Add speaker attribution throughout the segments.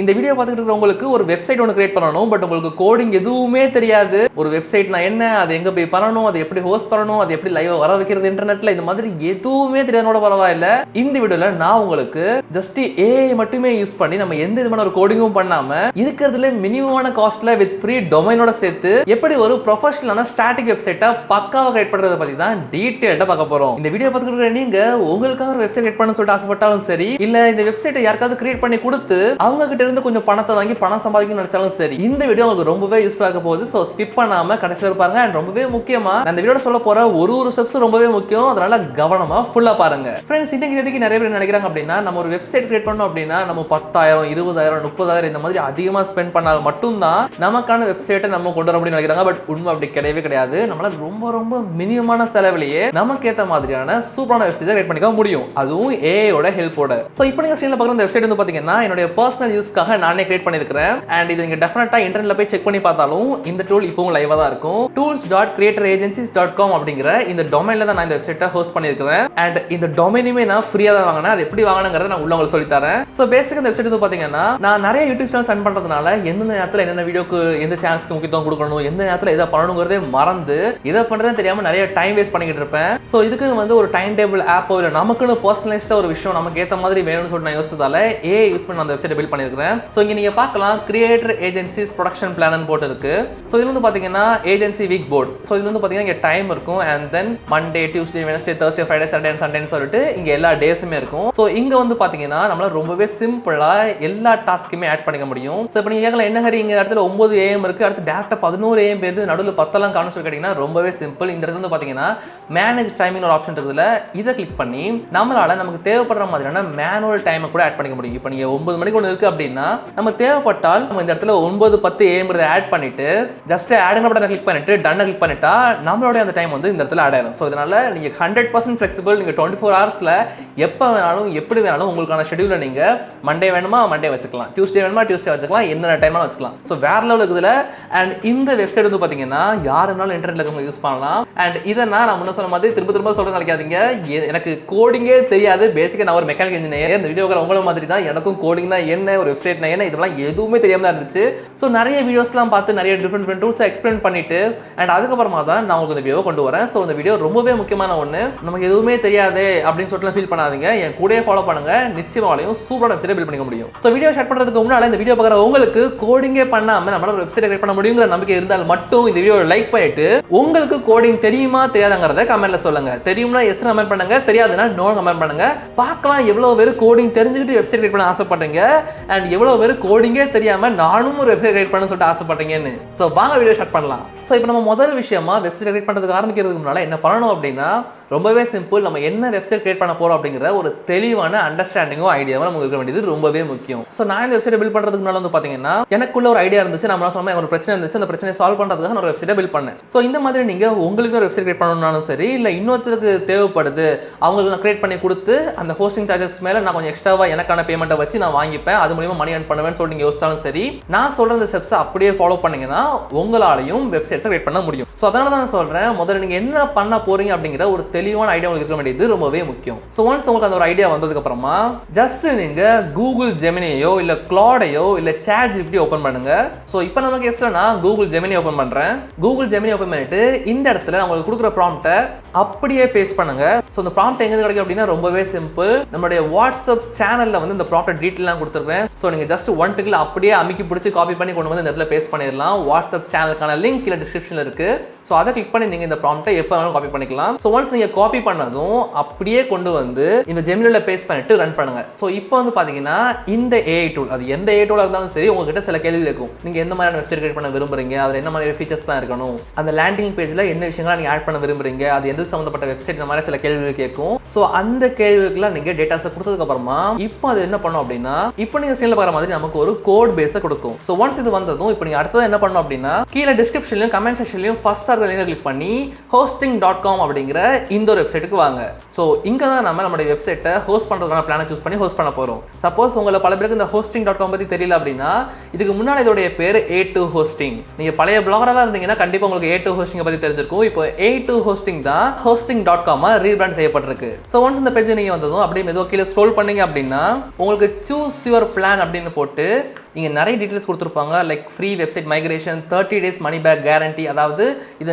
Speaker 1: இந்த வீடியோ பார்த்துட்டு இருக்கிறவங்களுக்கு ஒரு வெப்சைட் ஒன்று கிரியேட் பண்ணணும், பட் உங்களுக்கு கோடிங் எதுவுமே தெரியாது. ஒரு வெப்சைட்னா என்ன, அது எங்கே போய் பண்ணணும், அது எப்படி ஹோஸ்ட் பண்ணணும், அது எப்படி லைவ் வர வைக்கிறது இன்டர்நெட்ல, இந்த மாதிரி எதுவுமே தெரியாதோட பரவாயில்ல. இந்த வீடியோவில் நான் உங்களுக்கு ஜஸ்ட் ஏஐ மட்டுமே யூஸ் பண்ணி நம்ம எந்த விதமான ஒரு கோடிங்கும் பண்ணாம இருக்கிறதுல மினிமமான காஸ்ட்ல வித் ஃப்ரீ டொமைனோட சேர்த்து எப்படி ஒரு ப்ரொஃபஷனலான ஸ்டாட்டிக் வெப்சைட்டை பக்காவாக கிரியேட் பண்றதை பத்தி தான் டீடைல்டா பார்க்க போறோம். இந்த வீடியோ பார்த்துட்டு நீங்க உங்களுக்காக ஒரு வெப்சைட் கிரியேட் பண்ண சொல்லிட்டு ஆசைப்பட்டாலும் சரி, இல்ல இந்த வெப்சைட்டை யாருக்காவது கிரியேட் பண்ணி கொடுத்து அவங்க கிட்ட இருந்து கொஞ்சம் பணத்தை வாங்கி பணம் சம்பாதிக்கணும்னு நினைச்சாலும் சரி, இந்த வீடியோ உங்களுக்கு ரொம்பவே யூஸ்ஃபுல்லா இருக்க போகுது. சோ ஸ்கிப் பண்ணாம கடைசி வரை பாருங்க. அண்ட் ரொம்பவே முக்கியமா அந்த வீடியோல சொல்ல போற ஒரு ஸ்டெப்ஸ் ரொம்பவே முக்கியம், அதனால கவனமா ஃபுல்லா பாருங்க. ஃப்ரெண்ட்ஸ், இன்னைக்கு எதுக்கு நிறைய பேர் நினைக்கிறாங்க அப்படின்னா, நம்ம ஒரு வெப்சைட் கிரியேட் பண்ணோம் அப்படின்னா நம்ம 10,000 20,000 30,000 இந்த மாதிரி அதிகமா ஸ்பெண்ட் பண்ணால் மட்டும்தான் நமக்கான வெப்சைட்டை நம்ம கொண்டு வர முடியும்னு நினைக்கிறாங்க. பட் உண்மை அப்படி கிடையவே கிடையாது. நம்மளால ரொம்ப ரொம்ப மினிமமான செலவிலேயே நமக்கு ஏற்ற மாதிரியான சூப்பரான வெப்சைட்டை கிரியேட் பண்ணிக்க முடியும், அதுவும் ஏஐயோட ஹெல்ப்போட. சோ இப்போ நீங்க ஸ்கிரீன்ல பார்க்குற இந்த வெப்சைட் வந்து பாத்தீங்கன்னா என்னோட பர்சனல் யூஸ்க்காக நானே கிரியேட் பண்ணியிருக்கிறேன். அண்ட் இது நீங்க டெஃபினட்டா இன்டர்நெட்ல போய் செக் பண்ணி பார்த்தாலும் இந்த டூல் இப்பவும் லைவா தான் இருக்கும். tools.createragencies.com அப்படிங்கிற இந்த டொமைன்ல தான் நான் இந்த வெப்சைட்டை ஹோஸ்ட் பண்ணியிருக்கிறேன். அண்ட் இந்த டொமைனுமே நான் ஃப்ரீயா தான் வாங்கினேன். அது எப்படி வாங்கினங்கிறத நான் உள்ள உங்களுக்கு சொல்லி தரேன். ஸோ பேசிக் இந்த வெப்சைட் வந்து பாத்தீங்கன்னா நான் நிறைய யூடியூப் சேனல் ரன் பண்றதுனால எந்த நேரத்தில் என்னென்ன வீடியோக்கு எந்த சேனல்ஸ்க்கு முக்கியத்துவம் கொடுக்கணும், எந்த நேரத்தில் எதை பண்ணணுங்கிறதே மறந்து இதை பண்றதே தெரியாம நிறைய டைம் வேஸ்ட் பண்ணிக்கிட்டு இருப்பேன். ஸோ இதுக்கு வந்து ஒரு டைம் டேபிள் ஆப்போ இல்லை நமக்குன்னு பர்சனலைஸ்டா ஒரு விஷயம் நமக்கு ஏற்ற மாதிரி வேணும்னு சொல்லிட்டு நான் யோசிச்சதால ஏஐ யூஸ் பண்ணி அந்த வெப்சைட்டை பில்ட் பண்ணியிருக்கிறேன். ஸோ இங்கே நீங்கள் பார்க்கலாம், கிரியேட்டர் ஏஜென்சிஸ் ப்ரொடக்ஷன் பிளான் போட்டு இருக்கு. ஸோ இது வந்து பார்த்தீங்கன்னா ஏஜென்சி வீக் போர்ட். ஸோ இது வந்து பார்த்தீங்கன்னா இங்கே டைம் இருக்கும். And then Monday, Tuesday, Wednesday, Thursday, Friday, Saturday and சண்டேன்னு சொல்லிட்டு இங்கே எல்லா டேஸுமே இருக்கும். ஸோ இங்கே வந்து பார்த்தீங்கன்னா நம்மளால ரொம்பவே சிம்பிளாக எல்லா டாஸ்க்குமே ஆட் பண்ணிக்க முடியும். ஸோ இப்போ நீங்கள் கேட்கலாம், என்ன ஹரி இங்கே இடத்துல 9 AM இருக்கு, அடுத்து டேரக்டாக 11 AM போயிருது, நடுவில் 10 காணும் சொல்லி கேட்டிங்கன்னா ரொம்பவே சிம்பிள். இந்த இடத்துல வந்து பார்த்தீங்கன்னா மேனேஜ் டைமிங் ஒரு ஆப்ஷன் இருக்குதுல, இதை கிளிக் பண்ணி நம்மளால நமக்கு தேவைப்படுற மாதிரியான மேனுவல் டைமை கூட ஆட் பண்ணிக்க முடியும். இப்போ நீங்கள் 9 மணிக்கு ஒன்று இருக்கு அப்படின்னா நம்ம தேவைப்பட்டால் நம்ம இந்த இடத்துல 9:10 AM ஆட் பண்ணிட்டு ஜஸ்ட் ஆடுங்க பட்டனை கிளிக் பண்ணிட்டு டன்னை கிளிக் பண்ணிட்டா நம்மளோட அந்த டைம் வந்து இந்த இடத்துல ஆட் ஆயிடும். ஸோ இதனால நீங்க 100% ஃபிளெக்சிபிள். நீங்க 24 ஹவர்ஸ்ல எப்போ வேணாலும் எப்படி வேணாலும் உங்களுக்கான ஷெடியூலை நீங்க மண்டே வேணுமா மண்டே வச்சுக்கலாம், டியூஸ்டே வேணுமா டியூஸ்டே வச்சுக்கலாம், என்ன டைம் வச்சுக்கலாம். ஸோ வேற லெவல் இருக்குதுல. அண்ட் இந்த வெப்சைட் வந்து பாத்தீங்கன்னா யாருனாலும் இன்டர்நெட்ல இருக்கவங்க யூஸ் பண்ணலாம். அண்ட் இதை நான் முன்ன சொன்ன மாதிரி திரும்ப சொல்ல நினைக்காதீங்க. எனக்கு கோடிங்கே தெரியாது, பேசிக்கா நான் ஒரு மெக்கானிக்கல் இன்ஜினியர். இந்த வீடியோக்கு உங்கள மாதிரி தான் எனக்கும் கோடிங்னா என்ன, ஒரு வெப்சைட்னா என்ன, இதெல்லாம் எதுவுமே தெரியாம தான் இருந்துச்சு. ஸோ நிறைய வீடியோஸ்லாம் பார்த்து நிறைய டிஃப்ரெண்ட் டூல்ஸ் எக்ஸ்பிளைன் பண்ணிட்டு அண்ட் அதுக்கப்புறமா தான் நான் உங்களுக்கு இந்த வீடியோ கொண்டு வரேன். ஸோ இந்த வீடியோ ரொம்பவே முக்கியமான ஒன்று. நமக்கு எதுவுமே தெரியாது அப்படின்னு சொல்லிட்டு ஃபீல் பண்ணாதீங்க, என் கூடயே ஃபாலோ பண்ணுங்க, நிச்சயமாலையும் சூப்பரான வெப்சைட்டை பில்ட் பண்ணிக்க முடியும். ஸோ வீடியோ ஸ்டார்ட் பண்ணுறதுக்கு முன்னாடி இந்த வீடியோ பார்க்குற உங்களுக்கு கோடிங்கே பண்ணாமல் நம்மளால வெப்சைட்டை கிரியேட் பண்ண முடியுங்கிற நம்பிக்கை இருந்தால் மட்டும் இந்த வீடியோ லைக் பண்ணிட்டு உங்களுக்கு கோடிங் தெரியுமா தெரியாதுங்கிறத கமெண்ட்ல சொல்லுங்க. தெரியும்னா எஸ் கமெண்ட் பண்ணுங்க, தெரியாதுன்னா நோ கமெண்ட் பண்ணுங்க. பார்க்கலாம் எவ்வளவு பேர் கோடிங் தெரிஞ்சுக்கிட்டு வெப்சைட் கிரியேட் பண்ண ஆசைப்படுறீங்க அண்ட் எவ்வளவு பேர் கோடிங்கே தெரியாம நானும் ஒரு வெப்சைட் கிரியேட் பண்ண சொல்லிட்டு ஆசைப்படுறீங்கன்னு. ஸோ வாங்க வீடியோ ஸ்டார்ட் பண்ணலாம். ஸோ இப்போ நம்ம முதல் விஷயமா வெப்சைட் கிரியேட் பண்ணுறதுக்கு ஆரம்பிக்கிறதுக்கு முன்னால என்ன பண்ணணும் அப்படின்னா, ரொம்பவே சிம்பிள். நம்ம என்ன வெப்சைட் கிரியேட் பண்ண போறோம் அப்படிங்கிற ஒரு தெளிவான அண்டர்ஸ்டாண்டிங்கோ ஐடியாவும் நமக்கு இருக்க வேண்டியது ரொம்பவே முக்கியம். ஸோ நான் இந்த வெப்சைட் பில்ட் பண்றதுக்கு முன்னால வந்து பாத்தீங்கன்னா எனக்குள்ள ஒரு ஐடியா இருந்துச்சு. நம்ம சொன்ன ஒரு பிரச்சனை இருந்துச்சு, அந்த பிரச்சனையை சால்வ் பண்றதுக்காக நான் ஒரு வெப்சைட்டை பில்ட் பண்ணேன். ஸோ இந்த மாதிரி நீங்க உங்களுக்கு ஒரு வெப்சைட் கிரியேட் பண்ணணும்னாலும் சரி, இல்லை இன்னொருத்தருக்கு தேவைப்படுது அவங்களுக்கு நான் கிரியேட் பண்ணி கொடுத்து அந்த ஹோஸ்டிங் சார்ஜஸ் மேல நான் கொஞ்சம் எக்ஸ்ட்ராவா எனக்கான பேமெண்ட்டை வச்சு நான் வாங்கிப்பேன், அது மூலமா மணி ஏர்ன் பண்ணுவேன்னு சொல்லி நீங்க யோசிச்சாலும் சரி, நான் சொல்ற இந்த ஸ்டெப்ஸ் அப்படியே ஃபாலோ பண்ணீங்கன்னா உங்களாலையும் வெப்சைட்ஸை கிரியேட் பண்ண முடியும். ஸோ அதனால தான் சொல்றேன், முதல்ல நீங்க என்ன பண்ண போறீங்க அப்படிங்கிற ஒரு தெளிவான ஐடியா உங்களுக்கு இருக்க வேண்டியது ரொம்பவே முக்கியம். ஸோ ஒன்ஸ் உங்களுக்கு அந்த ஒரு ஐடியா வந்ததுக்கு அப்புறமா ஜஸ்ட் நீங்க கூகுள் ஜெமினியோ இல்ல கிளாடையோ இல்ல சாட் ஜிபிடி ஓபன் பண்ணுங்க. ஸோ இப்போ நம்ம கேஸ்ல நான் கூகுள் ஜெமினி ஓபன் பண்றேன். கூகுள் ஜெமினி ஓபன் பண்ணிட்டு இந்த இடத்துல உங்களுக்கு கொடுக்குற ப்ராம்ப்டை அப்படியே பேஸ்ட் பண்ணுங்க. ஸோ இந்த ப்ராம்ப்ட் எங்க கிடைக்கும் அப்படின்னா ரொம்பவே சிம்பிள். நம்மளுடைய வாட்ஸ்அப் சேனல்ல வந்து இந்த ப்ராம்ப்ட் டீட்டெயிலாம் கொடுத்துருக்கேன். ஸோ நீங்க ஜஸ்ட் ஒன் டிக்ல அப்படியே அமுக்கி பிடிச்சி காப்பி பண்ணி கொண்டு வந்து இந்த இடத்துல பேஸ்ட் பண்ணிடலாம். வாட்ஸ்அப் சேனலுக்கான லிங்க் கீழே டிஸ்கிரிப்ஷன்ல இருக்கு. ஸோ அதை கிளிக் பண்ணி நீங்க இந்த ப்ராம்ப்டை எப்போ வேணாலும் காப்பி பண்ணிக்கலாம். ஸோ ஒன்ஸ் நீங்க காப்பி பண்ணதும் அப்படியே கொண்டு வந்து இந்த ஜெமினில பேஸ்ட் பண்ணிட்டு ரன் பண்ணுங்க. ஸோ இப்போ வந்து பாத்தீங்கன்னா இந்த ஏஐ டூல், அது எந்த ஏஐ டூலா இருந்தாலும் சரி, உங்ககிட்ட சில கேள்வி இருக்கும். நீங்க எந்த மாதிரியான வெப்சைட் கிரியேட் பண்ண விரும்புறீங்க, அதுல என்ன மாதிரி ஃபீச்சர்ஸ்லாம் இருக்கணும், அந்த லேண்டிங் பேஜ்ல என்ன விஷயங்களை நீங்க ஆட் பண்ண விரும்புறீங்க, அது எந்த சம்பந்தப்பட்ட வெப்சைட், இந்த மாதிரி சில கேள்விகள் கேட்கும். ஸோ அந்த கேள்விகளுக்குலாம் நீங்க டேட்டாஸை கொடுத்ததுக்கு அப்புறமா இப்போ அது என்ன பண்ணும் அப்படின்னா, இப்போ நீங்க ஸ்கிரீன்ல பார்க்குற மாதிரி நமக்கு ஒரு கோட் பேஸை கொடுக்கும். ஸோ ஒன்ஸ் இது வந்ததும் இப்போ நீங்க அடுத்தது என்ன பண்ணணும் அப்படின்னா, கீழே டிஸ்கிரிப்ஷன்லயும் கமெண்ட் செக்ஷன்லயும் ஃபர்ஸ்ட் ஆர்டர் லிங்கை கிளிக் பண்ணி hosting.com அப்படிங்கிற இந்த ஒரு வெப்சைட்டுக்கு வாங்க. ஸோ இங்கே தான் நம்ம நம்மளுடைய வெப்சைட்டை ஹோஸ்ட் பண்ணுறதுக்கான பிளானை சூஸ் பண்ணி ஹோஸ்ட் பண்ண போகிறோம். சப்போஸ் உங்களை பல பேருக்கு இந்த hosting.com பற்றி தெரியல அப்படின்னா, இதுக்கு முன்னாடி இதோடைய பேர் A2 ஹோஸ்டிங். நீங்கள் பழைய பிளாகராக இருந்தீங்கன்னா கண்டிப்பாக உங்களுக்கு A2 ஹோஸ்டிங்கை பற்றி தெரிஞ்சிருக்கும். இப்போ A2 ஹோஸ்டிங் தான் hosting.com ரீபிராண்ட் செய்யப்பட்டிருக்கு. ஸோ ஒன்ஸ் இந்த பேஜ் நீங்கள் வந்ததும் அப்படியே மெதுவாக கீழே ஸ்க்ரோல் பண்ணீங்க அப்படின்னா உங்களுக்கு சூஸ் யுவர் பிளான் அப்படின்னு போட்டு இங்கே நிறைய டீட்டெயில்ஸ் கொடுத்துருப்பாங்க. Like free website migration, 30 days money back guarantee. அதாவது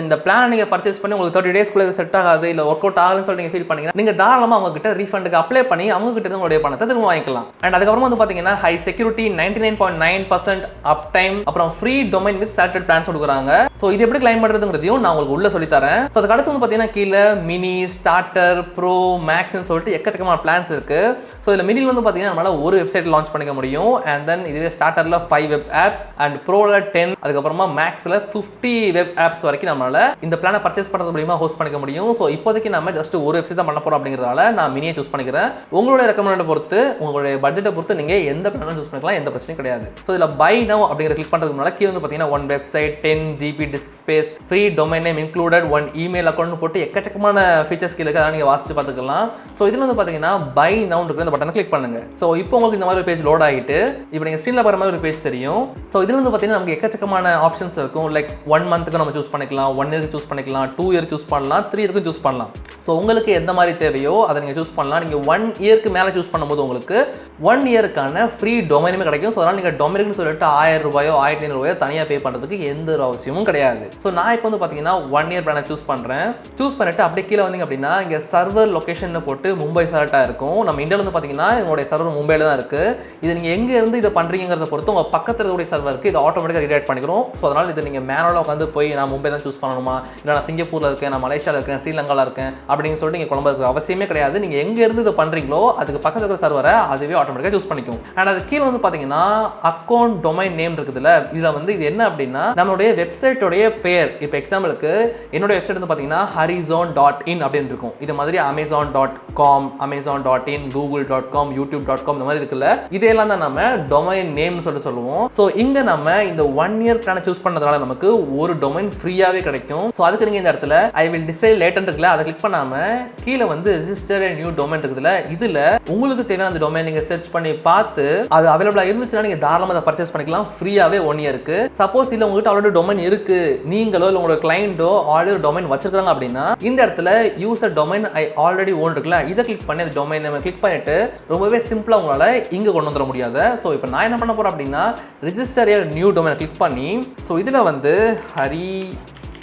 Speaker 1: இந்த பிளானை நீங்கள் பர்ச்சேஸ் பண்ணி உங்களுக்கு 30 days செட் ஆகாது, இல்லை ஒர்க் அவுட் ஆகலன்னு சொல்லிட்டு நீங்கள் ஃபீல் பண்ணீங்கன்னா நீங்கள் தாராளமாக அவங்க கிட்ட ரீஃபண்டுக்கு அப்ளை பண்ணி அவங்க கிட்ட உங்களுடைய பணத்தை திரும்ப வாங்கிக்கலாம். அண்ட் அதுக்கப்புறமா வந்து பார்த்தீங்கன்னா ஹை செக்யூரிட்டி, 99.9% அப் டைம், அப்புறம் free domain with starter plans கொடுக்குறாங்க. ஸோ இது எப்படி கிளைம் பண்ணுறதுங்கிறதையும் நான் உங்களுக்கு உள்ள சொல்லித்தரேன். ஸோ அதுக்கு அடுத்து வந்து பார்த்தீங்கன்னா கீழே மினி, ஸ்டார்டர், ப்ரோ, மேக்ஸ்ன்னு சொல்லிட்டு எக்கச்சக்கமான பிளான்ஸ் இருக்கு. ஸோ இதில் மினியில் வந்து பார்த்தீங்கன்னா நம்மளால ஒரு வெப்சைட் லான்ச் பண்ணிக்க முடியும். அண்ட் தென் இதுவே ஸ்டார்டரில் 5 வெப் ஆப்ஸ், அண்ட் ப்ரோவில் 10, அதுக்கப்புறமா மேக்ஸில் 50 வெப் ஆப்ஸ் வரைக்கும் நம்மளால இந்த பிளானை பர்ச்சேஸ் பண்ணுறது மூலியமா ஹோஸ்ட் பண்ணிக்க முடியும். ஸோ இப்போதைக்கு நம்ம ஜஸ்ட் ஒரு வெப்சைட் தான் பண்ண போகிறோம் அப்படிங்கிறதால நான் மினியை சூஸ் பண்ணிக்கிறேன். உங்களுடைய ரெக்கமெண்டை பொறுத்து, உங்களுடைய பட்ஜெட்டை பொறுத்து நீங்கள் எந்த பிளானும் சூஸ் பண்ணிக்கலாம், எந்த பிரச்சனையும் கிடையாது. ஸோ இதில் பை நவ் அப்படிங்கிற கிளிக் பண்ணுறதுக்கு முன்னாடி கீழே வந்து பார்த்தீங்கன்னா 1 website, 10 GB disk space, free domain name included, 1 email account போட்டு எக்கச்சக்கமான ஃபீச்சர்ஸ் கீழே அதெல்லாம் நீங்கள் வாசிச்சு பார்த்துக்கலாம். ஸோ இதில் வந்து பார்த்தீங்கன்னா பை நவ் இருக்கிற இந்த பட்டனை கிளிக் பண்ணுங்க. ஸோ இப்போ உங்களுக்கு இந்த மாதிரி ஒரு பேஜ் லோட் ஆகிட்டு இப்போ நீங்கள் ஸ்க்ரீனில் பார்க்குற மாதிரி ஒரு பேஜ் தெரியும். ஸோ இதில் வந்து பார்த்தீங்கன்னா நமக்கு எக்கச்சக்கமான ஆப்ஷன்ஸ் இருக்கும். லைக் 1 மந்த்துக்கு நம்ம சூஸ் பண்ணிக்கலாம், 1 இயருக்கு சூஸ் பண்ணிக்கலாம், 2 இயர் சூஸ் பண்ணலாம், 3 இயருக்கு சூஸ் பண்ணலாம். ஸோ உங்களுக்கு எந்த மாதிரி தேவையோ அதை நீங்கள் சூஸ் பண்ணலாம். நீங்கள் 1 இயருக்கு மேலே சூஸ் பண்ணும்போது உங்களுக்கு 1 இயருக்கான ஃப்ரீ டொமைனுமே கிடைக்கும். ஸோ அதனால் நீங்கள் டொமைனுக்குன்னு சொல்லிட்டு 1000 ரூபாயோ 1500 ரூபாயோ தனியாக பே பண்ணுறதுக்கு எந்த ஒரு அவசியமும் கிடையாது. ஸோ நான் இப்போ வந்து பார்த்தீங்கன்னா 1 இயர் பிளானை சூஸ் பண்ணுறேன். சூஸ் பண்ணிட்டு அப்படியே கீழே வந்தீங்க அப்படின்னா இங்கே சர்வர் லொக்கேஷன் போட்டு மும்பை செலக்டாக இருக்கும். நம்ம இந்தியாவில் வந்து பார்த்தீங்கன்னா உங்களுடைய சர்வர் மும்பையில் தான் இருக்குது. இது நீங்கள் எங்கே இருந்து இதை பண்ணுறீங்கிறத பொறுத்து உங்கள் பக்கத்தில் இருக்கக்கூடிய சர்வருக்கு இது ஆட்டோமேட்டிக்காக ரீடைட் பண்ணிக்கிறோம். ஸோ அதனால் இது நீங்கள் மேனுவலாக உட்காந்து போய் நான் மும்பை தான் சூஸ் பண்ணணுமா, இல்லை நான் சிங்கப்பூரில் இருக்கேன், நான் மலேசியாவில் இருக்கேன், ஸ்ரீலங்காவில் இருக்கேன் அப்படின்னு சொல்லிட்டு நீங்கள் குழம்புறதுக்கு அவசியமே கிடையாது. நீங்கள் எங்கே இருந்து இதை பண்ணுறீங்களோ அதுக்கு பக்கத்தில் இருக்கிற சர்வரை அதுவே ஆட்டோமேட்டிக்காக சூஸ் பண்ணிக்கும். அண்ட் அது கீழே வந்து பார்த்தீங்கன்னா அக்கௌண்ட் டொமைன் நேம் இருக்குதுல்ல, இதில் வந்து இது என்ன அப்படின்னா நம்மளுடைய வெப்சைட்டோடைய பேர். இப்போ எக்ஸாம்பிளுக்கு என்னோட வெப்சைட் வந்து பார்த்தீங்கன்னா hari.zone.in அப்படின்னு இருக்கும். இது மாதிரி amazon.com, amazon.in, google.com, youtube.com இந்த மாதிரி இருக்குல்ல, இதெல்லாம் தான் நம்ம டொமைன் நேம்னு சொல்லுவோம். ஸோ இங்கே நம்ம இந்த 1 இயர் பிளானை சூஸ் பண்ணதுனால நமக்கு ஒரு டொமைன் ஃப்ரீயாகவே கிடைக்கும். ஸோ அதுக்கு நீங்கள் இந்த இடத்துல ஐ வில் டிசைட் லேட்டர் இருக்குல்ல, அதை கிளிக் பண்ணாமல் கீழே வந்து ரிஜிஸ்டர் நியூ டொமைன் இருக்குதுல்ல, இதில் உங்களுக்கு தேவையான அந்த டொமைன் நீங்கள் சர்ச் பண்ணி பார்த்து அது அவைலபிளாக இருந்துச்சுன்னா நீங்கள் தாராளமாக அதை பர்ச்சேஸ் பண்ணிக்கலாம் ஃப்ரீயாகவே 1 இயருக்கு. சப்போஸ் இல்லை உங்கள்கிட்ட ஆல்ரெடி டொமைன் இருக்கு, நீங்களோ இல்லை உங்களோட கிளைண்டோ ஆல்ரெடி ஒரு டொமைன் வச்சிருக்காங்க அப்படின்னா இந்த இடத்துல user domain I already own இருக்குல்ல, இதை கிளிக் பண்ணி அந்த டொமைன் நம்ம கிளிக் பண்ணிட்டு ரொம்பவே சிம்பிளாக உங்களால் இங்கே கொண்டு வந்துட முடியாது. ஸோ இப்போ நான் என்ன பண்ண போகிறேன் அப்படின்னா ரிஜிஸ்டர் நியூ டொமைனை கிளிக் பண்ணி ஸோ இதில் வந்து ஹரி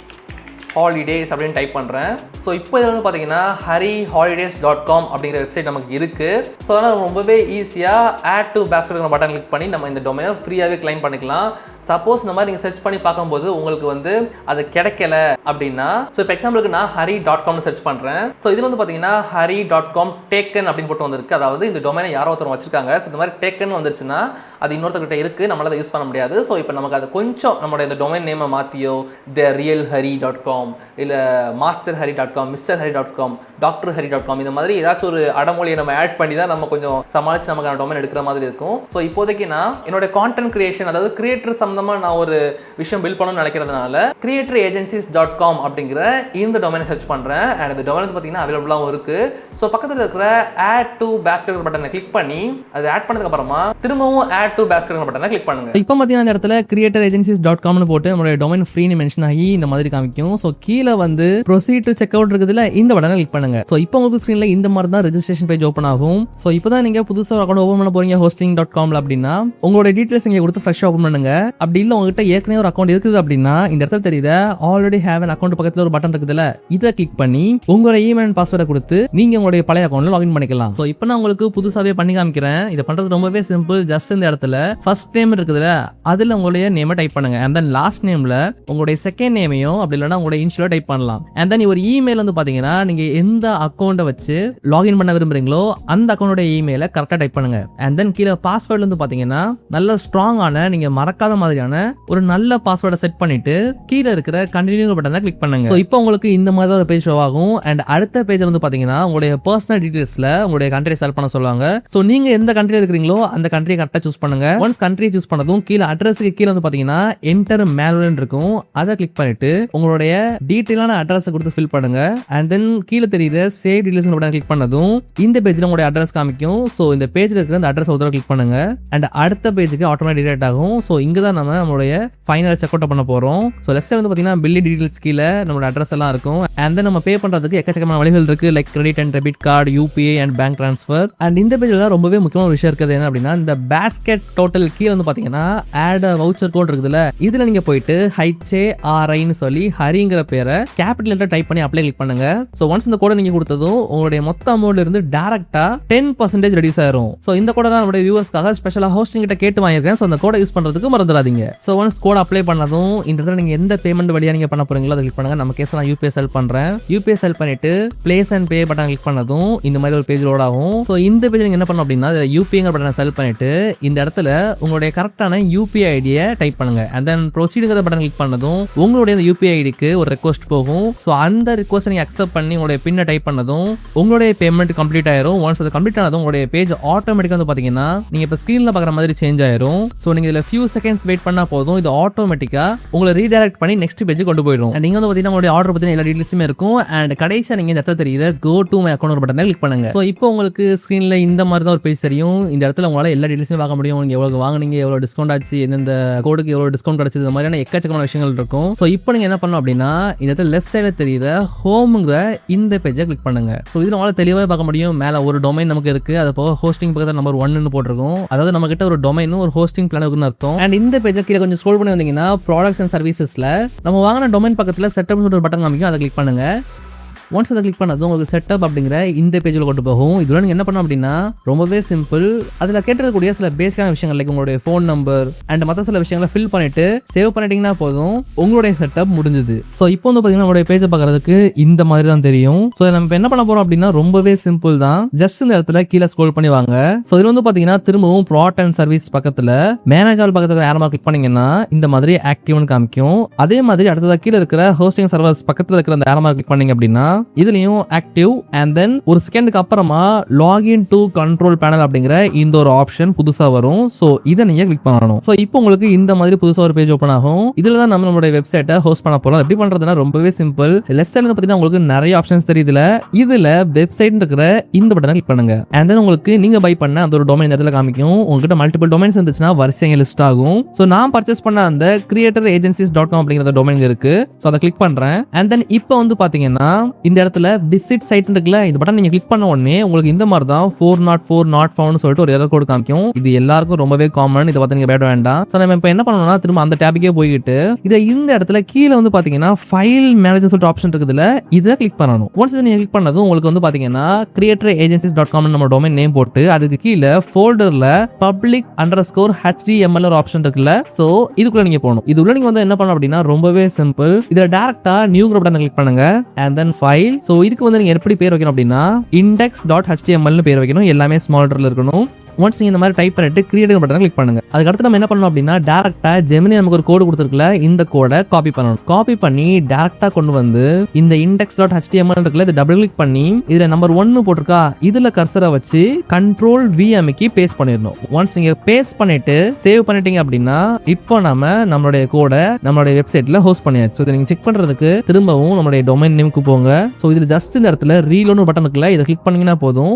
Speaker 1: ஹாலிடேஸ் அப்படின்னு டைப் பண்ணுறேன். ஸோ இப்போ இதில் வந்து பார்த்தீங்கன்னா hari.zone.com அப்படிங்கிற வெப்சைட் நமக்கு இருக்குது. ஸோ அதனால் ரொம்பவே ஈஸியாக add to basket button click பண்ணி நம்ம இந்த டொமைனை ஃப்ரீயாகவே கிளைம் பண்ணிக்கலாம். சப்போஸ் இந்த மாதிரி நீங்கள் சர்ச் பண்ணி பார்க்கும்போது உங்களுக்கு வந்து அது கிடைக்கல அப்படின்னா, ஸோ இப்போ எக்ஸாம்பிளுக்கு நான் hari.comனு சர்ச் பண்ணுறேன். ஸோ இதில் வந்து பார்த்தீங்கன்னா hari.com டேக்கன் அப்படின்னு போட்டு வந்திருக்கு. அதாவது இந்த டொமைனை யாரோ ஒருத்தர் வச்சிருக்காங்க. ஸோ இந்த மாதிரி டேக்கன் வந்துருச்சுன்னா அது இன்னொருத்தர்கிட்ட இருக்குது, நம்மளால் அதை யூஸ் பண்ண முடியாது. ஸோ இப்போ நமக்கு அது கொஞ்சம் நம்மளோட இந்த டொமைன் நேமை மாற்றியோ த ரியல் hari.com, இல்லை master hari.com, mister hari.com, doctor hari.com இந்த மாதிரி ஏதாச்சும் ஒரு அடமொழியை நம்ம ஆட் பண்ணி தான் நம்ம கொஞ்சம் சமாளித்து நமக்கான டொமைன் எடுக்கிற மாதிரி இருக்கும். ஸோ இப்போதைக்கு நான் என்னோட கான்டென்ட் கிரியேஷன், அதாவது கிரியேட்டர் சம்பந்தமாக நான் ஒரு விஷயம் பில்ட் பண்ணணும்னு நினைக்கிறதுனால creatoragencies.com அப்படிங்கிற இந்த டொமைனை சர்ச் பண்ணுறேன். அண்ட் இந்த டொமைன் பார்த்தீங்கன்னா அவைலபிளாகவும் இருக்குது. ஸோ பக்கத்தில் இருக்கிற ஆட் டு பேஸ்கெட் பட்டனை கிளிக் பண்ணி அதை ஆட் பண்ணதுக்கு அப்புறமா திரும்பவும் ஆட் டு பேஸ்கெட் பட்டனை கிளிக் பண்ணுங்க. இப்போ பார்த்தீங்கன்னா இந்த இடத்துல creatoragencies.comனு போட்டு நம்மளுடைய டொமைன் ஃப்ரீன்னு மென்ஷன் ஆகி இந்த மாதிரி காமிக்கும். ஸோ கீழே வந்து ப்ரொசீட் டு செக் அவுட் இருக்குதுல, இந்த பட்டனை கிளிக் பண்ணுங்க. ஸோ இப்போ உங்களுக்கு ஸ்க்ரீன்ல இந்த மாதிரி தான் ரெஜிஸ்ட்ரேஷன் பேஜ் ஓப்பன் ஆகும். ஸோ இப்போ தான் நீங்க புதுசாக ஒரு அக்கௌண்ட் ஓப்பன் பண்ண போறீங்க hosting.comல அப்படின்னா உங்களோட டீடைல்ஸ் இங்கே கொடுத்து ஃப்ரெஷ்ஷாக ஓப்பன் பண்ணுங்க. அப்படி இல்லை உங்ககிட்ட ஏற்கனவே ஒரு அக்கௌண்ட் இருக்குது அப்படின்னா இந்த இடத்துல தெரியுது ஆல்ரெடி ஹேவ் அன் அக்கௌண்ட் பக்கத்தில் ஒரு பட்டன் இருக்குதுல, இதை கிளிக் பண்ணி உங்களோட இமெயில் அண்ட் பாஸ்வேர்டை கொடுத்து நீங்க உங்களுடைய பழைய அக்கௌண்ட்ல லாகின் பண்ணிக்கலாம். ஸோ இப்போ நான் உங்களுக்கு புதுசாகவே பண்ணி காமிக்கிறேன். இதை பண்றது ரொம்பவே சிம்பிள். ஜஸ்ட் இந்த இடத்துல ஃபர்ஸ்ட் நேம் இருக்குதுல, அதுல உங்களுடைய நேமை டைப் பண்ணுங்க. அண்ட் தென் லாஸ்ட் நேம்ல உங்களுடைய செகண்ட் நேமையும் அப்படி இல்லைன்னா உங்களுடைய இன்ஷியலை டைப் பண்ணலாம். அண்ட் தென் ஒரு இமெயில் வந்து பாத்தீங்கன்னா நீங்க எந்த அக்கௌண்ட்டை வச்சு லாகின் பண்ண விரும்புறீங்களோ அந்த அக்கௌண்டோட இமெயிலை கரெக்டா டைப் பண்ணுங்க. அண்ட் தென் கீழே பாஸ்வேர்டு வந்து பாத்தீங்கன்னா நல்ல ஸ்ட்ராங்கான, நீங்க மறக்காத மாதிரியான ஒரு நல்ல பாஸ்வேர்டை செட் பண்ணிட்டு கீழே இருக்கிற கண்டினியூ பட்டனை கிளிக் பண்ணுங்க. ஸோ இப்போ உங்களுக்கு இந்த மாதிரி ஒரு பேஜ் ஷோ ஆகும். அண்ட் அடுத்த பேஜ் வந்து பாத்தீங்கன்னா உங்களுடைய பர்சனல் டீடைல்ஸ்ல உங்களுடைய கண்ட்ரி செலக்ட் பண்ண சொல்லுவாங்க. ஸோ நீங்க எந்த கண்ட்ரியில் இருக்கிறீங்களோ அந்த கண்ட்ரியை கரெக்டாக சூஸ் பண்ணுங்க. ஒன்ஸ் கண்ட்ரியை சூஸ் பண்ணதும் கீழே அட்ரஸுக்கு கீழே வந்து பாத்தீங்கன்னா என்டர் மேனுவல் இருக்கும், அதை கிளிக் பண்ணிட்டு உங்களுடைய டீடைலான அட்ரஸை கொடுத்து ஃபில் பண்ணுங்க. அண்ட் தென் கீழே தெரியுற சேவ் டீடைல்ஸ் பட்டன் கிளிக் பண்ணதும் இந்த பேஜ்ல உங்களுடைய அட்ரஸ் காமிக்கும். ஸோ இந்த பேஜ்ல இருக்கிற அந்த அட்ரஸ் ஒரு தடவை கிளிக் பண்ணுங்க. அண்ட் அடுத்த பேஜுக்கு ஆட்டோமேட்டிக் டிடெக்ட் ஆகும். ஸோ இங்க தான் நம்ம நம்மளுடைய ஃபைனல் செக் அவுட் பண்ண போறோம். ஸோ லெஃப்ட் சைடு வந்து பாத்தீங்கன்னா பில்லிங் டீடைல்ஸ் கீழே நம்மளோட அட்ரஸ் எல்லாம் இருக்கும். அண்ட் தென் நம்ம பே பண்றதுக்கு எக்கச்சக்கமான வழிகள் இருக்கு, like credit and debit card, UPI and bank transfer. And இந்த பேஜ்ல ரொம்பவே முக்கியமான விஷயம் இருக்குது என்ன அப்படின்னா இந்த பேஸ்கெட் செலக்ட் டோட்டல் கீழே வந்து பாத்தீங்கன்னா ஆட் வவுச்சர் கோட் இருக்குதுல்ல, இதுல நீங்க போயிட்டு HARIன்னு சொல்லி ஹரிங்கிற பேரை கேபிட்டல் லெட்டர் டைப் பண்ணி அப்ளை கிளிக் பண்ணுங்க. சோ ஒன்ஸ் இந்த கோடை நீங்க கொடுத்ததும் உங்களுடைய மொத்த அமௌண்ட்ல இருந்து டைரக்டா 10% ரெடியூஸ் ஆயிரும். சோ இந்த கோடை தான் நம்மளுடைய வியூவர்ஸ்க்காக ஸ்பெஷலா ஹோஸ்டிங் கிட்ட கேட்டு வாங்கியிருக்கேன். சோ அந்த கோடை யூஸ் பண்றதுக்கு மறந்துடாதீங்க. சோ ஒன்ஸ் கோட் அப்ளை பண்ணதும் இந்த இடத்துல நீங்க எந்த பேமெண்ட் வழியா நீங்க பண்ண போறீங்களோ அதை கிளிக் பண்ணுங்க. நம்ம கேஸ்ல நான் UPI செல் பண்றேன். UPI செல் பண்ணிட்டு place and pay button click பண்ணதும் இந்த மாதிரி ஒரு பேஜ் லோட் ஆகும். சோ இந்த பேஜ் நீங்க என்ன பண்ணணும் அப்படின்னா UPIங்கிற பட்டனை செல் பண்ணிட்டு இந்த இடத்துல உங்களுடைய கரெக்டான UPI ஐடியை டைப் பண்ணுங்க. and then proceedங்கிற பட்டன் கிளிக் பண்ணதும் உங்களுடைய அந்த UPI ஐடிக்கு ஒரு ரெக்வெஸ்ட் போகும். சோ அந்த ரெக்வெஸ்ட் நீங்க அக்செப்ட் பண்ணி உங்களுடைய பின்னை டைப் பண்ணதும் உங்களுடைய பேமெண்ட் கம்ப்ளீட் ஆயிரும். ஒன்ஸ் அது கம்ப்ளீட் ஆனதும் உங்களுடைய பேஜ் ஆட்டோமேட்டிக்கா வந்து பாத்தீங்கன்னா நீங்க இப்ப ஸ்கிரீன்ல பாக்குற மாதிரி சேஞ்ச் ஆயிரும். சோ நீங்க இதுல few seconds வெயிட் பண்ணா போதும், இது ஆட்டோமேட்டிக்கா உங்களை ரீடைரக்ட் பண்ணி நெக்ஸ்ட் பேஜ் கொண்டு போயிடும். நீங்க வந்து பாத்தீங்கன்னா உங்களுடைய ஆர்டர் பத்தின எல்லா டீடைல்ஸுமே இருக்கும். அண்ட் கடைசியா நீங்க இந்த இடத்துல தெரியுற கோ டு மை அக்கௌண்ட் ஒரு பட்டனை கிளிக் பண்ணுங்க. சோ இப்போ உங்களுக்கு ஸ்கிரீன்ல இந்த மாதிரி தான் ஒரு பேஜ் தெரியும். இந்த இடத்துல உங்களால எல்லா டீடைல்ஸுமே பார்க்க முடியும். நீங்க எவ்வளவு வாங்குனீங்க, எவ்வளவு டிஸ்கவுண்ட் ஆச்சு, எந்தெந்த கோடுக்கு எவ்வளவு டிஸ்கவுண்ட் கிடைச்சது, இந்த மாதிரியான எக்கச்சக்கமான விஷயங்கள் இருக்கும். சோ இப்போ நீங்க என்ன பண்ணணும் அப்படின்னா இந்த இடத்துல லெஃப்ட் சைடுல தெரியுற ஹோம்ங்கிற இந்த பேஜை கிளிக் பண்ணுங்க. சோ இதுல உங்களால தெளிவாக பார்க்க முடியும். மேல ஒரு டொமைன் நமக்கு இருக்கு, அது போக ஹோஸ்டிங் பக்கத்துல நம்பர் 1ன்னு போட்டிருக்கும். அதாவது நம்ம கிட்ட ஒரு டொமைன் ஒரு ஹோஸ்டிங் பிளான் இருக்குன்னு அர்த்தம். அண்ட் இந்த பேஜை கீழே கொஞ்சம் ஸ்க்ரோல் பண்ணி வந்தீங்கன்னா ப்ராடக்ட்ஸ் அண்ட் சர்வீசஸ்ல நம்ம வாங்கின டொமைன் பக்கத்துல செட்டப் ஒரு பட்டன் காமிக்கும், அதை கிளிக் பண்ணுங்க. ஒன்ஸ் அதை கிளிக் பண்ணது உங்களுக்கு செட்டப் அப்படிங்கிற இந்த பேஜில் கொண்டு போகும். இதில் நீங்கள் என்ன பண்ணணும் அப்படின்னா ரொம்பவே சிம்பிள். அதில் கேட்டிருக்கக்கூடிய சில பேசிக்கான விஷயங்கள் லைக் உங்களுடைய ஃபோன் நம்பர் அண்ட் மற்ற சில விஷயங்களை ஃபில் பண்ணிட்டு சேவ் பண்ணிட்டீங்கன்னா போதும், உங்களுடைய செட்டப் முடிஞ்சுது. ஸோ இப்போ வந்து பார்த்தீங்கன்னா உங்களுடைய பேஜை பார்க்கறதுக்கு இந்த மாதிரி தான் தெரியும். ஸோ நம்ம என்ன பண்ண போறோம் அப்படின்னா ரொம்பவே சிம்பிள் தான். ஜஸ்ட் இந்த இடத்துல கீழே ஸ்க்ரோல் பண்ணி வாங்க. ஸோ இதில் வந்து பார்த்தீங்கன்னா திரும்பவும் ப்ராடக்ட் அண்ட் சர்வீஸ் பக்கத்தில் மேனேஜ் ஆல் பக்கத்தில் யாரமா கிளிக் பண்ணீங்கன்னா இந்த மாதிரி ஆக்டிவ்னு காமிக்கும். அதே மாதிரி அடுத்ததாக கீழே இருக்கிற ஹோஸ்டிங் சர்வர்ஸ் பக்கத்தில் இருக்கிற அந்த யாரமா கிளிக் பண்ணீங்க அப்படின்னா இதுலயும் ஆக்டிவ் அண்ட் தென் ஒரு செகண்டுக்கு அப்புறமா லாகின் டு கண்ட்ரோல் பேனல் அப்படிங்கிற இந்த ஒரு ஆப்ஷன் புதுசா வரும். சோ இதை நீங்க கிளிக் பண்ணணும். சோ இப்போ உங்களுக்கு இந்த மாதிரி புதுசா ஒரு பேஜ் ஓபன் ஆகும். இதுல தான் நம்மளுடைய வெப்சைட்டை ஹோஸ்ட் பண்ண போறோம். எப்படி பண்றதுன்னா ரொம்பவே சிம்பிள். லெஃப்ட் சைடுல பாத்தீங்கன்னா உங்களுக்கு நிறைய ஆப்ஷன்ஸ் தெரியுதுல, இதுல வெப்சைட் இருக்கிற இந்த பட்டனை கிளிக் பண்ணுங்க. அண்ட் தென் உங்களுக்கு நீங்க பை பண்ண அந்த ஒரு டொமைன் இடத்துல காமிக்கும். உங்ககிட்ட மல்டிபிள் டொமைன்ஸ் இருந்துச்சுன்னா வரிசையா லிஸ்ட் ஆகும். சோ நான் பர்ச்சேஸ் பண்ண அந்த creatoragencies.com அப்படிங்கிற டொமைன் இருக்கு. சோ அதை கிளிக் பண்றேன். அண்ட் தென் இப்போ வந்து பாத்தீங்கன்னா இந்த இடத்துல விசிட் சைட் இருக்குல்ல, இந்த பட்டன் நீங்க கிளிக் பண்ண உடனே உங்களுக்கு இந்த மாதிரி தான் 404 நாட் ஃபவுண்ட் சொல்லிட்டு ஒரு எரர் கோட் காமிக்கும். இது எல்லாருக்கும் ரொம்பவே காமன். இதை பார்த்து நீங்க பேட வேண்டாம். சோ நம்ம இப்போ என்ன பண்ணணும்னா திரும்ப அந்த டேபுக்கே போயிட்டு இதை இந்த இடத்துல கீழே வந்து பாத்தீங்கன்னா ஃபைல் மேனேஜர் சொல்லிட்டு ஆப்ஷன் இருக்குதுல, இதை கிளிக் பண்ணணும். ஒன்ஸ் இதை நீங்க கிளிக் பண்ணதும் உங்களுக்கு வந்து பாத்தீங்கன்னா creatoragencies.com நம்ம டொமைன் நேம் போட்டு அதுக்கு கீழே ஃபோல்டர்ல public_html ஒரு ஆப்ஷன் இருக்குல்ல, சோ இதுக்குள்ள நீங்க போகணும். இதுக்குள்ள நீங்க வந்து என்ன பண்ணணும் அப்படின்னா ரொம்பவே சிம்பிள். இதுல டைரக்டா நியூ பட்டனை கிளிக் பண்ணுங்க. And then file. சோ இதுக்கு வந்து நீங்க எப்படி பேர் வைக்கணும் அப்படின்னா index.html பேர் வைக்கணும். எல்லாமே ஸ்மால் லெட்டர்ல இருக்கணும். ஒன்ஸ் நீங்க இந்த மாதிரி டைப் பண்ணிட்டு கிரியேட் பட்டனை கிளிக் பண்ணுங்க. அதுக்கு அடுத்து நம்ம என்ன பண்ணணும் அப்படின்னா டைரக்டா ஜெமினி நமக்கு ஒரு கோட் கொடுத்துருக்குல, இந்த கோடை காப்பி பண்ணணும். காப்பி பண்ணி டைரக்டா கொண்டு வந்து இந்த index.html இருக்குல்ல, இதை டபுள் கிளிக் பண்ணி இதுல நம்பர் 1 போட்டிருக்கா, இதுல கர்சரை வச்சு Ctrl+V அமைக்கி பேஸ்ட் பண்ணிடணும். ஒன்ஸ் நீங்க பேஸ்ட் பண்ணிட்டு சேவ் பண்ணிட்டீங்க அப்படின்னா இப்போ நம்மளுடைய கோடை நம்மளுடைய வெப்சைட்ல ஹோஸ்ட் பண்ணியாச்சு. ஸோ இதை நீங்க செக் பண்றதுக்கு திரும்பவும் நம்மளுடைய டொமைன் நேமுக்கு போங்க. ஸோ இதுல ஜஸ்ட் இந்த இடத்துல ரீலோட் பட்டன் இருக்குல்ல, இதை கிளிக் பண்ணீங்கன்னா போதும்,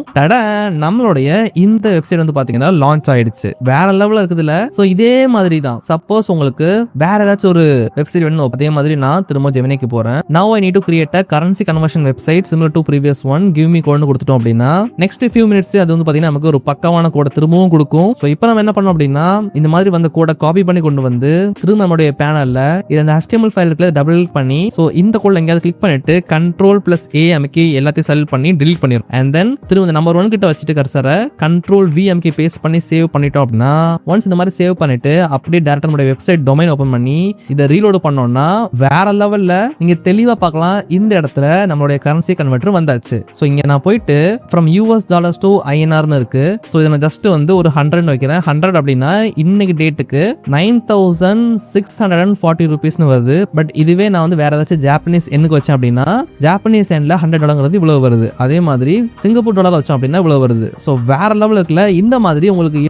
Speaker 1: நம்மளுடைய இந்த வெப்சைட் வந்து பாத்தீங்கன்னா லான்ச் ஆயிடுச்சு. வேற லெவல்ல இருக்குதுல. சோ இதே மாதிரி தான் சப்போஸ் உங்களுக்கு வேற ஏதாச்சும் ஒரு வெப்சைட் வேணும், அதே மாதிரி நான் திரும்ப ஜெமினிக்கு போறேன். Now I need to create a currency conversion website similar to previous one. Give me code கொடுத்துட்டோம் அப்படின்னா நெக்ஸ்ட் few minutes அது வந்து பாத்தீங்கன்னா நமக்கு ஒரு பக்காவான கோடை திரும்பவும் கொடுக்கும். சோ இப்போ நம்ம என்ன பண்ணோம் அப்படின்னா இந்த மாதிரி வந்த கோடை காப்பி பண்ணி கொண்டு வந்து திரும்ப நம்மளுடைய பேனல்ல இந்த HTML ஃபைல் இருக்குல டபுள் கிளிக் பண்ணி சோ இந்த கோட்ல எங்கயாவது கிளிக் பண்ணிட்டு Ctrl+A அமைக்கி எல்லாத்தையும் செலக்ட் பண்ணி delete பண்ணிரும். and then திரும்ப இந்த நம்பர் 1 கிட்ட வச்சிட்டு கர்சரை Ctrl+V அமைக்கி பேஸ்ட் பண்ணி சேவ் பண்ணிட்டோம் அப்படின்னா ஒன்ஸ் இந்த மாதிரி சேவ் பண்ணிட்டு அப்படியே டைரக்டா நம்மளுடைய வெப்சைட் டொமைன் ஓபன் பண்ணி இதை ரீலோட் பண்ணோம்னா வேற லெவல்ல நீங்க தெளிவா பார்க்கலாம். இந்த இடத்துல நம்மளுடைய கரன்சி கன்வெர்ட்டர் வந்தாச்சு. சோ இங்க நான் போயிட்டு from US dollars to INR னு இருக்கு. சோ இத நான் ஜஸ்ட் வந்து ஒரு 100 வைக்கிறேன். 100 அப்படின்னா இன்னைக்கு டேட்டுக்கு 9640 ரூபீஸ்னு வருது. பட் இதுவே நான் வந்து வேற ஏதாச்சும் ஜாப்பனீஸ் எண்ணுக்கு வச்சேன் அப்படின்னா ஜாப்பனீஸ் எண்ட்ல $100 இவ்வளவு வருது. அதே மாதிரி சிங்கப்பூர் டாலர் வச்சோம் அப்படின்னா இவ்வளவு வருது. சோ வேற லெவல் இருக்குல்ல. இந்த மாதிரி உங்களுக்கு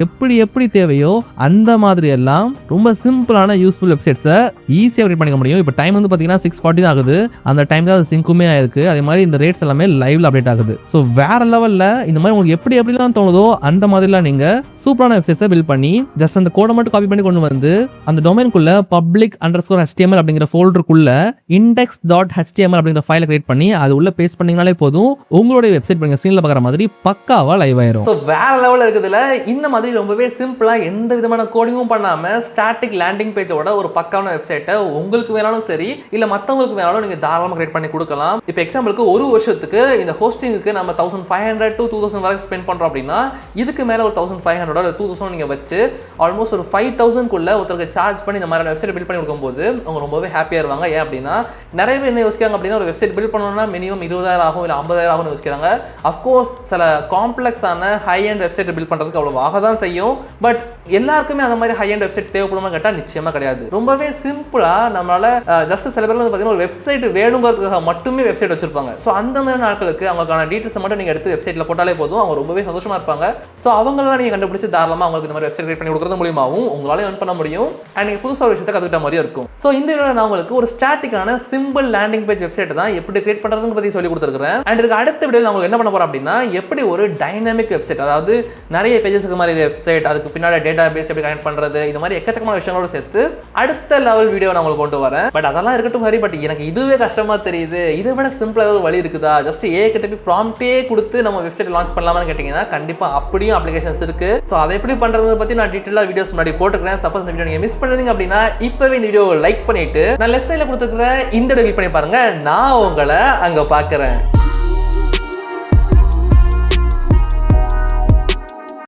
Speaker 1: எப்படி தேவையோ அந்த மாதிரி எல்லாம் ரொம்ப சிம்பிளான யூஸ்ஃபுல் வெப்சைட்ஸை ஈஸியாக அப்டேட் பண்ணிக்க முடியும். இப்போ டைம் வந்து பார்த்தீங்கன்னா 6:40 தான் ஆகுது. அந்த டைம் தான் அது சிங்க்குமே ஆயிருக்கு. அதே மாதிரி இந்த ரேட்ஸ் எல்லாமே லைவ்ல அப்டேட் ஆகுது. ஸோ வேற லெவலில் இந்த மாதிரி உங்களுக்கு எப்படிலாம் தோணுதோ அந்த மாதிரிலாம் நீங்கள் சூப்பரான வெப்சைட்ஸை பில்ட் பண்ணி ஜஸ்ட் அந்த கோடை மட்டும் காப்பி பண்ணி கொண்டு வந்து அந்த டொமைனுக்குள்ள public_HTML அப்படிங்கிற ஃபோல்டருக்குள்ள index.html அப்படிங்கிற ஃபைலை கிரியேட் பண்ணி அது உள்ள பேஸ்ட் பண்ணீங்கனாலே போதும், உங்களுடைய வெப்சைட் நீங்க ஸ்கிரீன்ல பார்க்குற மாதிரி பக்காவா லைவ் ஆயிரும். ஸோ வேற லெவலில் இருக்குது. இருக்கிறதுல இந்த மாதிரி ரொம்பவே சிம்பிளா எந்த விதமான கோடிங்கும் பண்ணாம ஸ்டாட்டிக் லேண்டிங் பேஜோட ஒரு பக்கான வெப்சைட்டை உங்களுக்கு வேணாலும் சரி இல்ல மத்தவங்களுக்கு வேணாலும் நீங்க தாராளமாக கிரியேட் பண்ணி கொடுக்கலாம். இப்போ எக்ஸாம்பிளுக்கு ஒரு வருஷத்துக்கு இந்த ஹோஸ்டிங்க்கு நம்ம 1500 to 2000 வரைக்கும் ஸ்பெண்ட் பண்றோம் அப்படின்னா இதுக்கு மேல ஒரு 1500 or 2000 நீங்க வச்சு ஆல்மோஸ்ட் ஒரு 5000 குள்ள ஒருத்தருக்கு சார்ஜ் பண்ணி இந்த மாதிரி வெப்சைட் பில்ட் பண்ணி கொடுக்கும்போது அவங்க ரொம்பவே ஹாப்பியா இருவாங்க. ஏன் அப்படின்னா நிறைய பேர் என்ன யோசிக்காங்க அப்படின்னா ஒரு வெப்சைட் பில்ட் பண்ணணும்னா மினிமம் 20,000 ஆகும் இல்ல 50,000 ஆகும்னு யோசிக்கிறாங்க. அஃப்கோர்ஸ் சில காம்ப்ளெக்ஸான ஹை அண்ட் வெப்சைட் பில்ட் பண்றதுக்கு அவ்வளவு ஆக தான் செய்யும். பட் எல்லாருக்குமே அந்த மாதிரி ஹை அண்ட் வெப்சைட் தேவைப்படுமா கேட்டா நிச்சயமா கிடையாது. ரொம்பவே சிம்பிளா நம்மளால ஜஸ்ட் சில பேர் வந்து பாத்தீங்கன்னா ஒரு வெப்சைட் வேணுங்கிறதுக்காக மட்டுமே வெப்சைட் வச்சிருப்பாங்க. ஸோ அந்த மாதிரி நாட்களுக்கு அவங்களுக்கான டீட்டெயில்ஸ் மட்டும் நீங்க எடுத்து வெப்சைட்ல போட்டாலே போதும், அவங்க ரொம்பவே சந்தோஷமா இருப்பாங்க. ஸோ அவங்களாம் நீங்க கண்டுபிடிச்சு தாராளமா அவங்களுக்கு இந்த மாதிரி வெப்சைட் கிரியேட் பண்ணி கொடுக்கறது மூலியமாகவும் உங்களால earn பண்ண முடியும். அண்ட் நீங்க புதுசாக ஒரு விஷயத்தை கத்துக்கிட்ட மாதிரியும் இருக்கும். ஸோ இந்த வீடியோவில் நான் உங்களுக்கு ஒரு ஸ்டாட்டிக்கான சிம்பிள் லேண்டிங் பேஜ் வெப்சைட் தான் எப்படி கிரியேட் பண்றதுன்னு பத்தி சொல்லி கொடுத்துருக்கேன். அண்ட் இதுக்கு அடுத்த வீடியோவில் நான் உங்களுக்கு என்ன பண்ண போறேன் அப்படின்னா எப்படி ஒரு டைனாமிக் வெப்சைட், அதாவது நிறைய பேஜஸ்க்கு மாதிரி வெப்சைட், அதுக்கு பின்னாடி டேட்டா பேஸ் எப்படி கனெக்ட் பண்றது, இந்த மாதிரி எக்கச்சக்கமான விஷயங்களோட சேர்த்து அடுத்த லெவல் வீடியோ நான் உங்களுக்கு கொண்டு வரேன். பட் அதெல்லாம் இருக்கட்டும் ஹரி, பட் எனக்கு இதுவே கஷ்டமா தெரியுது, இதை விட சிம்பிளா ஏதாவது வழி இருக்குதா, ஜஸ்ட் கிட்ட போய் ப்ராம்ப்டே கொடுத்து நம்ம வெப்சைட் லான்ச் பண்ணலாம்னு கேட்டீங்கன்னா கண்டிப்பா அப்படியும் அப்ளிகேஷன்ஸ் இருக்கு. ஸோ அதை எப்படி பண்றதை பத்தி நான் டீட்டெயிலாக வீடியோஸ் முன்னாடி போட்டுக்கிறேன். சப்போஸ் இந்த வீடியோ நீங்க மிஸ் பண்ணுறீங்க அப்படின்னா இப்பவே இந்த வீடியோ லைக் பண்ணிட்டு நான் லெஃப்ட் சைடில் கொடுத்துருக்கிற இந்த வீடியோ கிளிக் பண்ணி பாருங்க. நான் உங்களை அங்க பார்க்குறேன்.